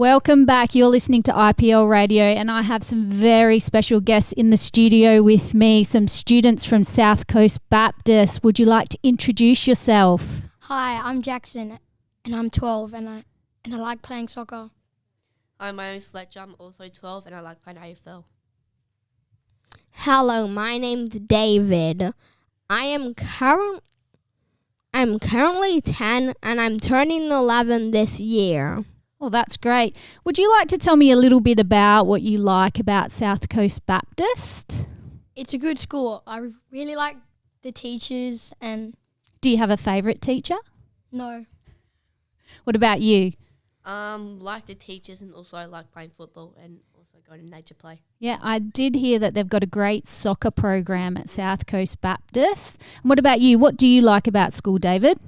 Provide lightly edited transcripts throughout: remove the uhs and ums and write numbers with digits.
Welcome back. You're listening to IPL Radio, and I have some very special guests in the studio with me, some students from South Coast Baptist. Would you like to introduce yourself? Hi, I'm Jackson, and I'm 12, and I like playing soccer. Hi, my name's Fletcher. I'm also 12, and I like playing AFL. Hello, my name's David. I'm currently 10, and I'm turning 11 this year. Well, that's great. Would you like to tell me a little bit about what you like about South Coast Baptist? It's a good school. I really like the teachers and... Do you have a favourite teacher? No. What about you? Like the teachers, and also I like playing football and also going to nature play. Yeah, I did hear that they've got a great soccer program at South Coast Baptist. And what about you? What do you like about school, David?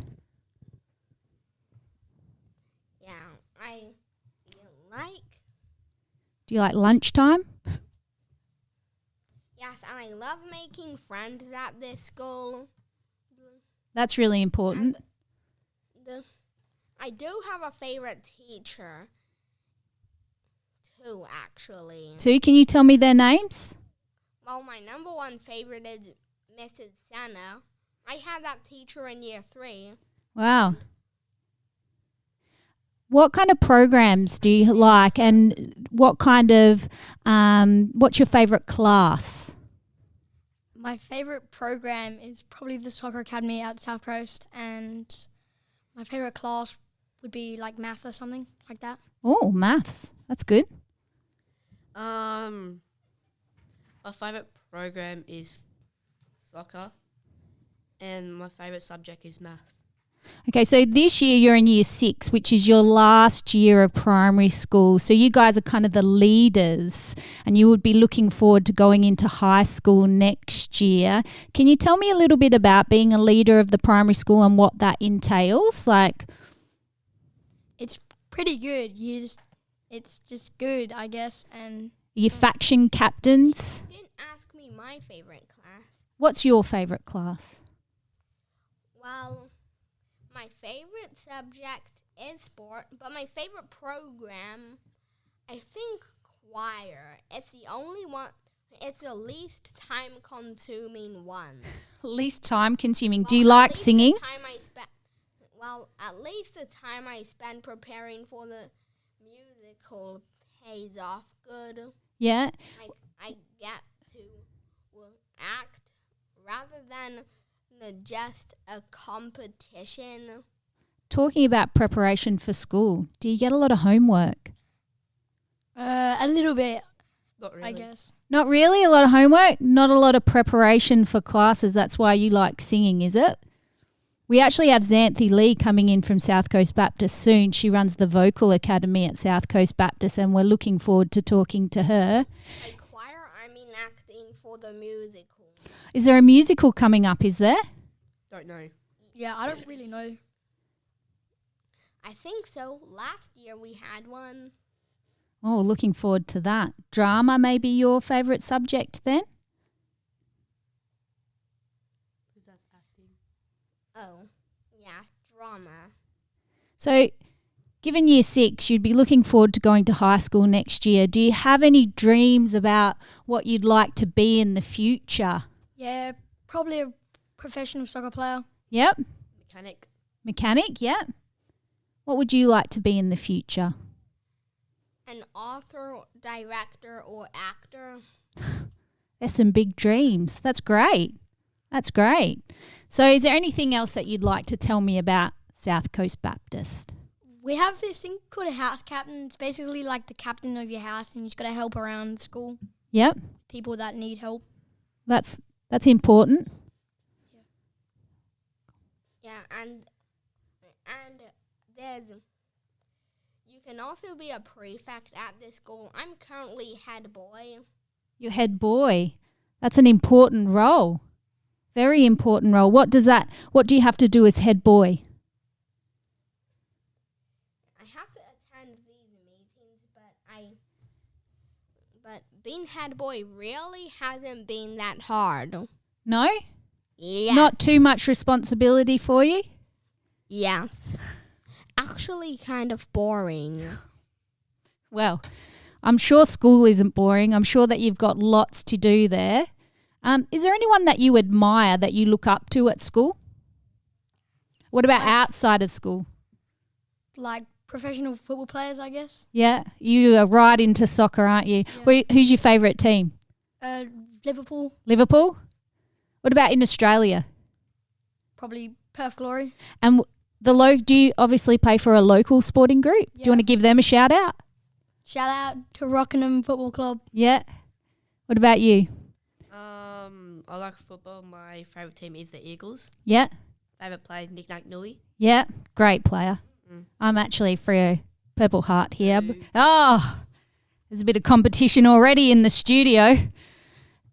Do you like lunchtime? Yes, and I love making friends at this school. That's really important. I do have a favorite teacher, too, actually. Two, can you tell me their names? Well, my number one favorite is Mrs. Senna. I had that teacher in year 3. Wow. What kind of programs do you like, and what kind of, what's your favourite class? My favourite program is probably the Soccer Academy at South Coast, and my favourite class would be like math or something like that. Oh, maths. That's good. My favourite program is soccer, and my favourite subject is math. Okay, so this year you're in year 6, which is your last year of primary school. So you guys are kind of the leaders, and you would be looking forward to going into high school next year. Can you tell me a little bit about being a leader of the primary school and what that entails? Like, it's pretty good. It's just good, I guess. And you faction captains? You didn't ask me my favorite class. What's your favourite class? Well, my favorite subject is sport, but my favorite program, I think choir. It's the only one, it's the least time-consuming one. Least time-consuming. Well, Do you like singing? At least the time I spend preparing for the musical pays off good. Yeah. I get to act rather than just a competition. Talking about preparation for school, do you get a lot of homework? a little bit, Not really. I guess. Not really? A lot of homework? Not a lot of preparation for classes. That's why you like singing, is it? We actually have Xanthi Lee coming in from South Coast Baptist soon. She runs the Vocal Academy at South Coast Baptist, and we're looking forward to talking to her. By choir, I mean acting for the musical. Is there a musical coming up, is there? Don't know. Yeah, I don't really know. I think so. Last year we had one. Oh, looking forward to that. Drama may be your favourite subject then? That's acting. Oh, yeah, drama. So, given year 6, you'd be looking forward to going to high school next year. Do you have any dreams about what you'd like to be in the future? Yeah, probably a professional soccer player. Yep. Mechanic. Yep. What would you like to be in the future? An author, director, or actor. There's some big dreams. That's great. So is there anything else that you'd like to tell me about South Coast Baptist? We have this thing called a house captain. It's basically like the captain of your house, and you just got to help around school. Yep. People that need help. That's important. Yeah, and you can also be a prefect at this school. I'm currently head boy. Your head boy. That's an important role. Very important role. What do you have to do as head boy? I have to attend these meetings, but being head boy really hasn't been that hard. No? Yeah. Not too much responsibility for you? Yes. Actually kind of boring. Well, I'm sure school isn't boring. I'm sure that you've got lots to do there. Is there anyone that you admire that you look up to at school? What about outside of school? Like professional football players, I guess. Yeah, you are right into soccer, aren't you? Yeah. Who's your favourite team? Liverpool, Liverpool? What about in Australia? probably Perth Glory. And do you obviously play for a local sporting group? Do you want to give them a shout out? Shout out to Rockingham Football Club. Yeah. What about you? I like football. My favourite team is the Eagles. Yeah. Favourite player is Nick Nui. Yeah. Great player. I'm actually Freo Purple Heart here. Oh, there's a bit of competition already in the studio.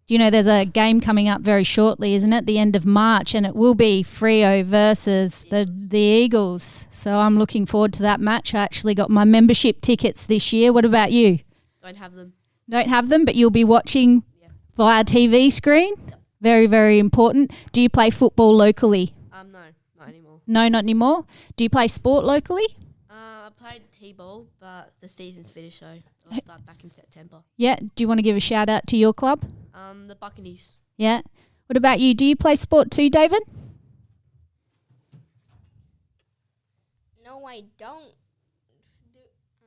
Do you know there's a game coming up very shortly, isn't it? The end of March, and it will be Freo versus the Eagles. So I'm looking forward to that match. I actually got my membership tickets this year. What about you? Don't have them. Don't have them, but you'll be watching via TV screen? Yep. Very, very important. Do you play football locally? No, not anymore. No, not anymore. Do you play sport locally? I played T-ball, but the season's finished, so I'll start back in September. Yeah. Do you want to give a shout out to your club? The Buccaneers. Yeah. What about you? Do you play sport too, David? No, I don't.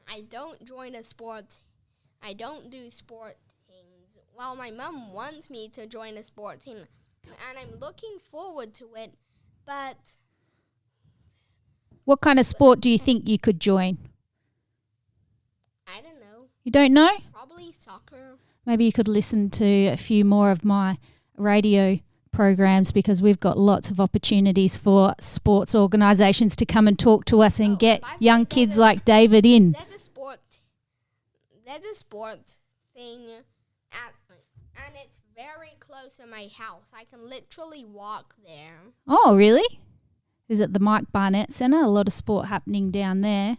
I don't join a sport. I don't do sport teams. Well, my mum wants me to join a sport team, and I'm looking forward to it, but... What kind of sport do you think you could join? I don't know. You don't know? Probably soccer. Maybe you could listen to a few more of my radio programs, because we've got lots of opportunities for sports organisations to come and talk to us and get young kids like David in. There's a sport thing, and it's very close to my house. I can literally walk there. Oh, really? Is it the Mike Barnett Centre? A lot of sport happening down there.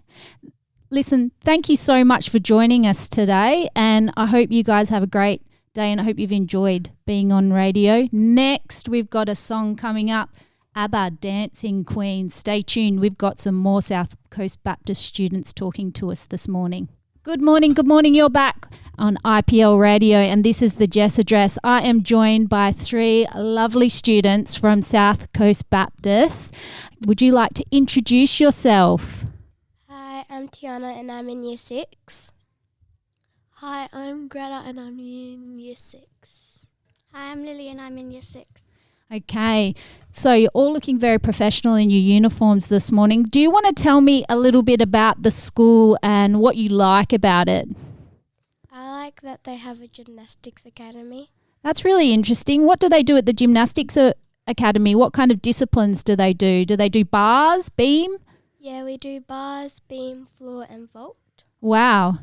Listen, thank you so much for joining us today, and I hope you guys have a great day, and I hope you've enjoyed being on radio. Next, we've got a song coming up, Abba, Dancing Queen. Stay tuned. We've got some more South Coast Baptist students talking to us this morning. Good morning. You're back on IPL Radio, and this is the Jess Address. I am joined by 3 lovely students from South Coast Baptist. Would you like to introduce yourself? Hi, I'm Tiana and I'm in Year 6. Hi, I'm Greta and I'm in Year 6. Hi, I'm Lily and I'm in Year 6. Okay, so you're all looking very professional in your uniforms this morning. Do you want to tell me a little bit about the school and what you like about it? I like that they have a gymnastics academy. That's really interesting. What do they do at the gymnastics academy? What kind of disciplines do they do? Do they do bars, beam? Yeah, we do bars, beam, floor and vault. Wow.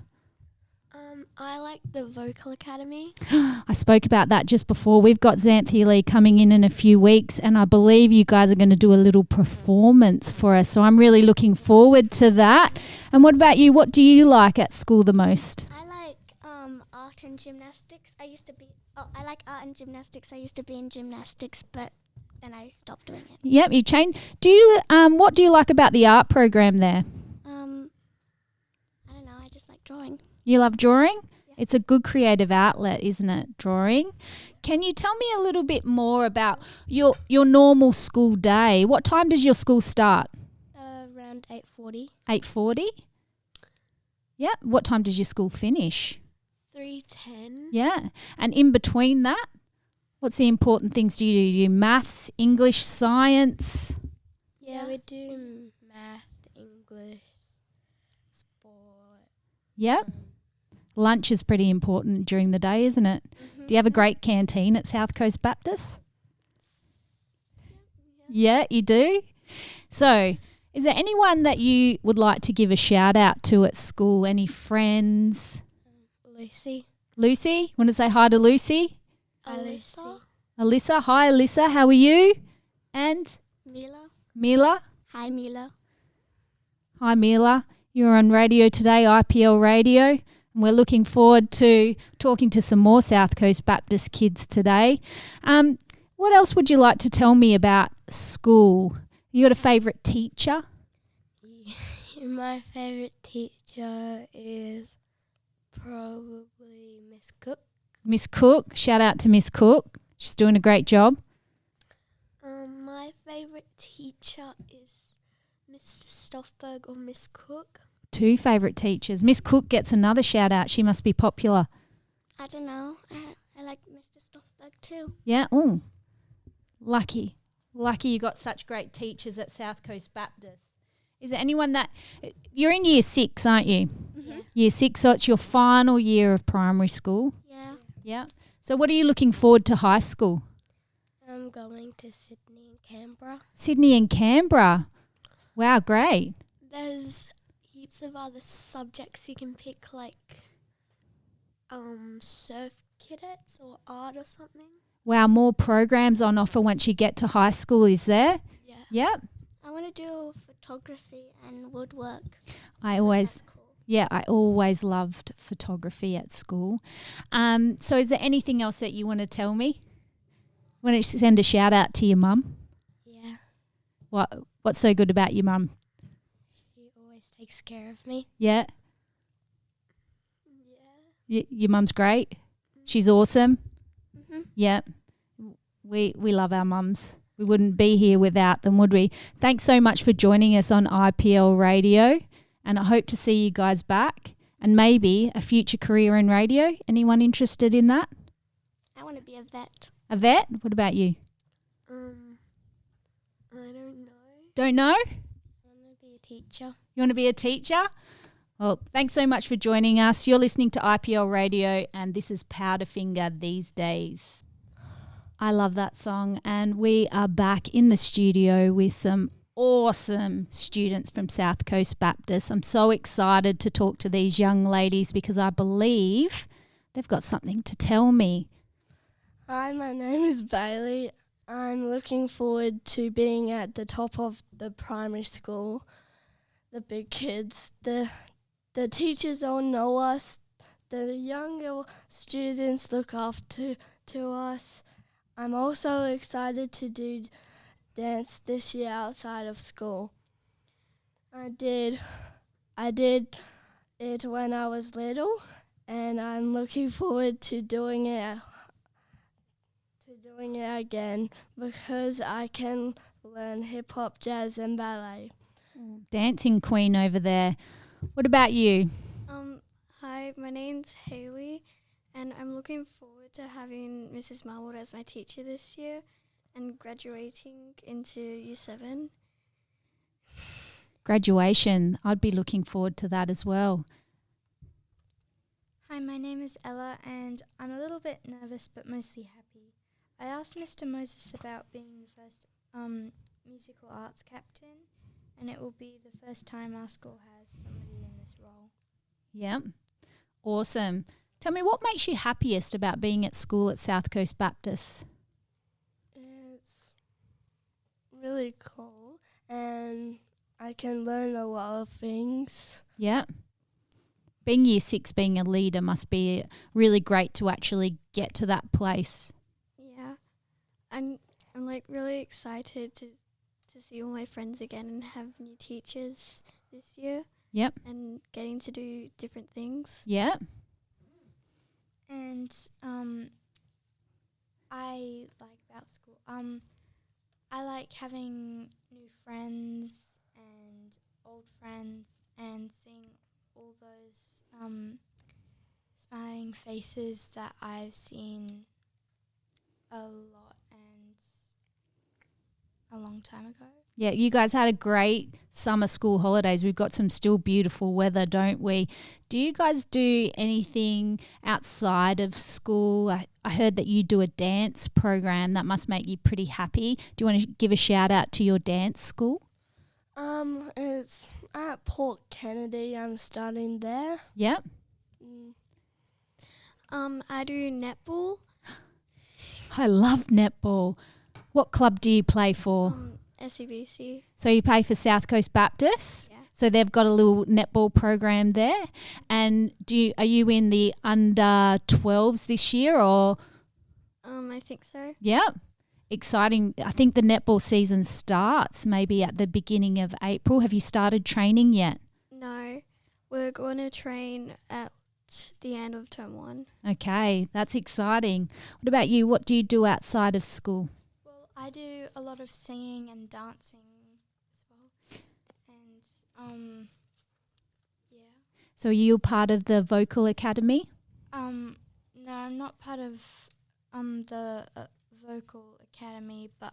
I like the vocal academy. I spoke about that just before. We've got Xanthi Lee coming in a few weeks, and I believe you guys are going to do a little performance for us. So I'm really looking forward to that. And what about you? What do you like at school the most? I like art and gymnastics. I like art and gymnastics. I used to be in gymnastics, but then I stopped doing it. Yep, you changed. Do you? What do you like about the art program there? I don't know. I just like drawing. You love drawing? Yeah. It's a good creative outlet, isn't it, drawing? Can you tell me a little bit more about your normal school day? What time does your school start? Around 8:40. 8:40? Yeah. What time does your school finish? 3:10. Yeah. And in between that, what's the important things do you do? Do you do maths, English, science? Yeah, we do math, English, sport. Yep. Lunch is pretty important during the day, isn't it? Mm-hmm. Do you have a great canteen at South Coast Baptist? Yeah, you do? So, is there anyone that you would like to give a shout out to at school? Any friends? Lucy. Lucy? Want to say hi to Lucy? Alyssa. Alyssa. Hi, Alyssa. How are you? And? Mila. Mila. Hi, Mila. Hi, Mila. You're on radio today, IPL Radio. And we're looking forward to talking to some more South Coast Baptist kids today. What else would you like to tell me about school? You got a favourite teacher? My favourite teacher is Miss Cook. Miss Cook, shout out to Miss Cook. She's doing a great job. My favourite teacher is Mr. Stoffberg or Miss Cook. 2 favourite teachers. Miss Cook gets another shout out. She must be popular. I don't know. I like Mr. Stoffberg too. Yeah. Oh, lucky you got such great teachers at South Coast Baptist. Is there anyone that you're in year 6, aren't you? Mm-hmm. Year 6, so it's your final year of primary school. Yeah. Yeah. So what are you looking forward to high school? I'm going to Sydney and Canberra. Sydney and Canberra. Wow, great. There's heaps of other subjects you can pick, like surf cadets or art or something. Wow, more programs on offer once you get to high school, is there? Yeah. Yep. I want to do photography and woodwork. I always That's cool. Yeah, I always loved photography at school. So is there anything else that you want to tell me? Want to send a shout out to your mum? Yeah. What's so good about your mum? She always takes care of me. Yeah, Yeah. your mum's great. She's awesome. Mm-hmm. Yeah, we love our mums. We wouldn't be here without them, would we? Thanks so much for joining us on IPL Radio, and I hope to see you guys back and maybe a future career in radio. Anyone interested in that? I want to be a vet. A vet? What about you? I don't know. Don't know? I want to be a teacher. You want to be a teacher? Well, thanks so much for joining us. You're listening to IPL Radio, and this is Powderfinger These Days. I love that song, and we are back in the studio with some awesome students from South Coast Baptist. I'm so excited to talk to these young ladies because I believe they've got something to tell me. Hi, my name is Bailey. I'm looking forward to being at the top of the primary school. The big kids, the teachers all know us. The younger students look after to us. I'm also excited to do dance this year outside of school. I did it when I was little, and I'm looking forward to doing it again because I can learn hip hop, jazz, and ballet. Dancing queen over there. What about you? Hi, my name's Haley, and I'm looking forward to having Mrs. Marwood as my teacher this year and graduating into Year 7. Graduation. I'd be looking forward to that as well. Hi, my name is Ella, and I'm a little bit nervous but mostly happy. I asked Mr. Moses about being the first musical arts captain, and it will be the first time our school has somebody in this role. Yeah. Awesome. Tell me, what makes you happiest about being at school at South Coast Baptist? It's really cool, and I can learn a lot of things. Yeah. Being year 6, being a leader must be really great to actually get to that place. Yeah. I'm like really excited to see all my friends again and have new teachers this year. Yep. And getting to do different things. Yeah. And I like about school. I like having new friends and old friends and seeing all those smiling faces that I've seen a lot and a long time ago. Yeah, you guys had a great summer school holidays. We've got some still beautiful weather, don't we? Do you guys do anything outside of school? I heard that you do a dance program. That must make you pretty happy. Do you want to give a shout out to your dance school? It's at Port Kennedy. I'm starting there. Yep. I do netball. I love netball. What club do you play for? SEBC. So you play for South Coast Baptist? Yeah. So they've got a little netball program there. And are you in the under 12s this year or? I think so. Yeah. Exciting. I think the netball season starts maybe at the beginning of April. Have you started training yet? No. We're going to train at the end of term 1. Okay, that's exciting. What about you? What do you do outside of school? Well, I do a lot of singing and dancing as well. And yeah. So are you part of the vocal academy? No, I'm not part of the vocal academy, but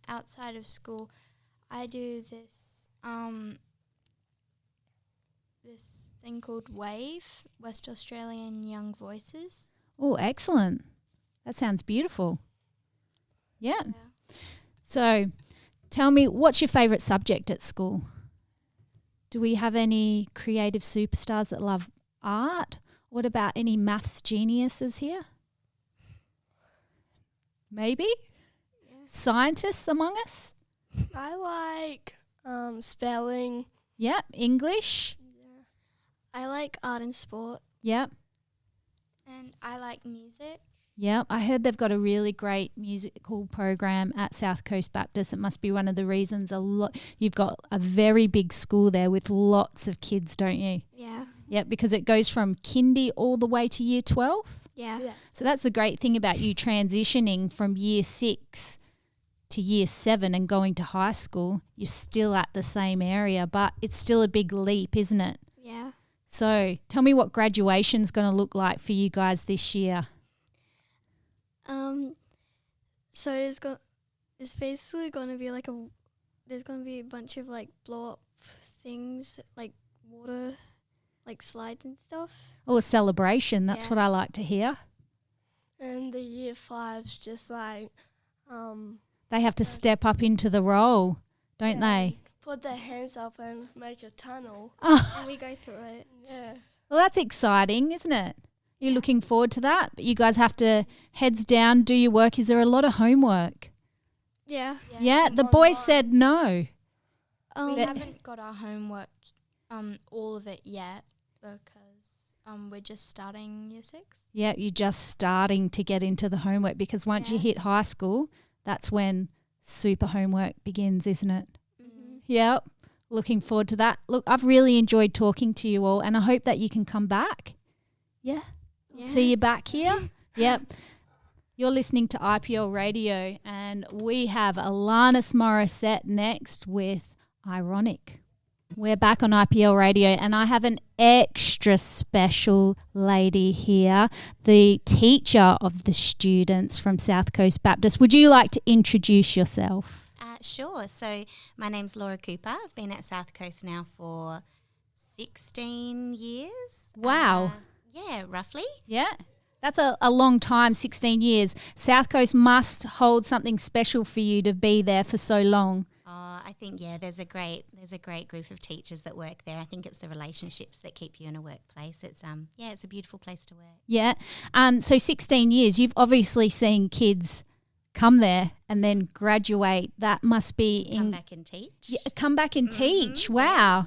outside of school, I do this this thing called WAVE, West Australian Young Voices. Oh, excellent. That sounds beautiful. Yeah. So tell me, what's your favourite subject at school? Do we have any creative superstars that love art? What about any maths geniuses here? Maybe? Yeah. Scientists among us? I like spelling. Yep. English? Yeah. I like art and sport. Yep. And I like music. Yep. I heard they've got a really great musical program at South Coast Baptist. It must be one of the reasons you've got a very big school there with lots of kids, don't you? Yeah. Yep, because it goes from kindy all the way to year 12. Yeah. Yeah. So that's the great thing about you transitioning from year 6 to year 7 and going to high school. You're still at the same area, but it's still a big leap, isn't it? Yeah. So tell me what graduation's going to look like for you guys this year. So it's basically going to be like there's going to be a bunch of like blow up things, like water, like slides and stuff. Oh, a celebration. That's Yeah. what I like to hear. And the year 5's just like They have to step up into the role, don't they? put their hands up and make a tunnel. Oh, And we go through it. Yeah. well, that's exciting, isn't it? You're looking forward to that, but you guys have to heads down, do your work. Is there a lot of homework? Yeah. Yeah, the boys said no. We That- haven't got our homework, all of it yet, because we're just starting year 6. Yeah, you're just starting to get into the homework because once you Yeah. hit high school, that's when super homework begins, isn't it? Mm-hmm. Yep. Looking forward to that. Look, I've really enjoyed talking to you all and I hope that you can come back. Yeah. See you back here. Yep. You're listening to IPL Radio and we have Alanis Morissette next with Ironic. We're back on IPL Radio and I have an extra special lady here, the teacher of the students from South Coast Baptist. Would you like to introduce yourself? Sure. So my name's Laura Cooper. I've been at South Coast now for 16 years. Wow. Yeah, roughly. Yeah. That's a long time, 16 years. South Coast must hold something special for you to be there for so long. I think, there's a great group of teachers that work there. I think it's the relationships that keep you in a workplace. It's it's a beautiful place to work. Yeah. So 16 years, you've obviously seen kids come there and then graduate. That must be Come back and teach. Yeah, come back and teach. Wow.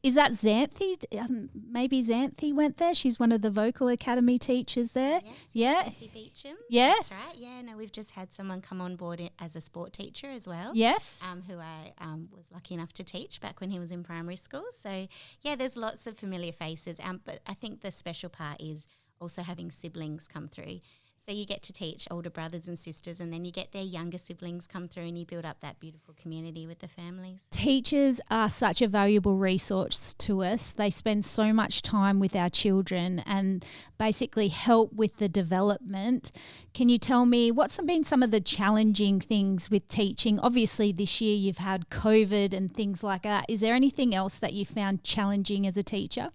Is that Xanthi? Maybe Xanthi went there. She's one of the vocal academy teachers there. Yes. Yeah. Sophie Beecham. Yes. That's right. Yeah, no, we've just had someone come on board as a sport teacher as well. Yes. Who I was lucky enough to teach back when he was in primary school. So, there's lots of familiar faces. But I think the special part is also having siblings come through. So you get to teach older brothers and sisters and then you get their younger siblings come through and you build up that beautiful community with the families. Teachers are such a valuable resource to us. They spend so much time with our children and basically help with the development. Can you tell me what's been some of the challenging things with teaching? Obviously this year you've had COVID and things like that. Is there anything else that you found challenging as a teacher?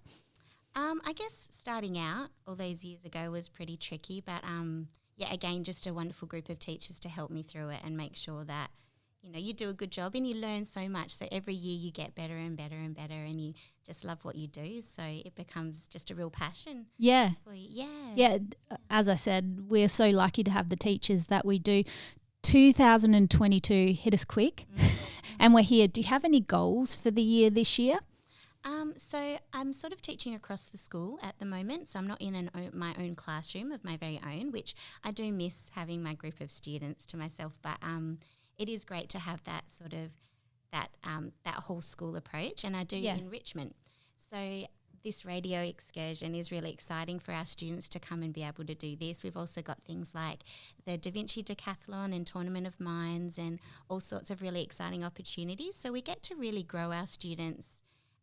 I guess starting out all those years ago was pretty tricky, but again, just a wonderful group of teachers to help me through it and make sure that, you do a good job and you learn so much. So every year you get better and better and better and you just love what you do. So it becomes just a real passion. Yeah. For you. Yeah. Yeah. As I said, we're so lucky to have the teachers that we do. 2022 hit us quick and we're here. Do you have any goals for the year this year? So I'm sort of teaching across the school at the moment. So I'm not in my own classroom of my very own, which I do miss having my group of students to myself. But it is great to have that sort of that whole school approach, and I do enrichment. So this radio excursion is really exciting for our students to come and be able to do this. We've also got things like the Da Vinci Decathlon and Tournament of Minds and all sorts of really exciting opportunities. So we get to really grow our students,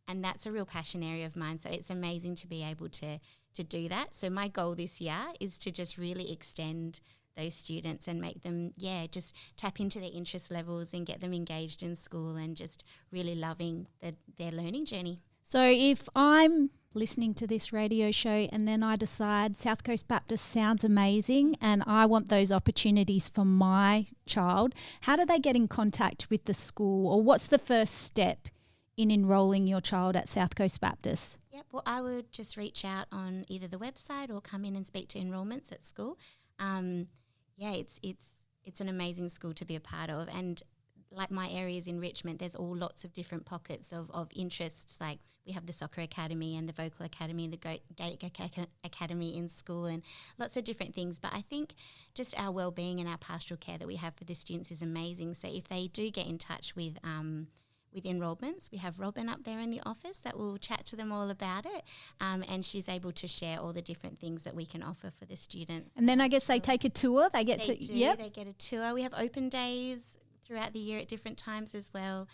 and that's a real passion area of mine. So it's amazing to be able to do that. So my goal this year is to just really extend those students and make them, just tap into their interest levels and get them engaged in school and just really loving their learning journey. So if I'm listening to this radio show and then I decide South Coast Baptist sounds amazing and I want those opportunities for my child, how do they get in contact with the school, or what's the first step in enrolling your child at South Coast Baptist? Yep, well, I would just reach out on either the website or come in and speak to enrolments at school. It's an amazing school to be a part of, and like my areas in Richmond, there's all lots of different pockets of interests. Like we have the soccer academy and the vocal academy and the gate academy in school and lots of different things. But I think just our well-being and our pastoral care that we have for the students is amazing. So if they do get in touch with enrolments, we have Robin up there in the office that will chat to them all about it, and she's able to share all the different things that we can offer for the students. And then I guess they take a tour. They get They get a tour. We have open days throughout the year at different times as well.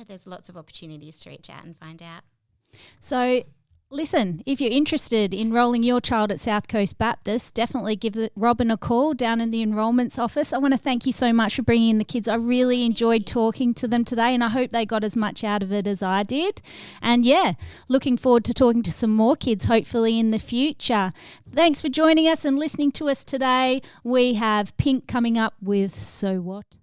There's lots of opportunities to reach out and find out. So listen, if you're interested in enrolling your child at South Coast Baptist, definitely give Robin a call down in the enrolments office. I want to thank you so much for bringing in the kids. I really enjoyed talking to them today, and I hope they got as much out of it as I did. And looking forward to talking to some more kids hopefully in the future. Thanks for joining us and listening to us today. We have Pink coming up with So What?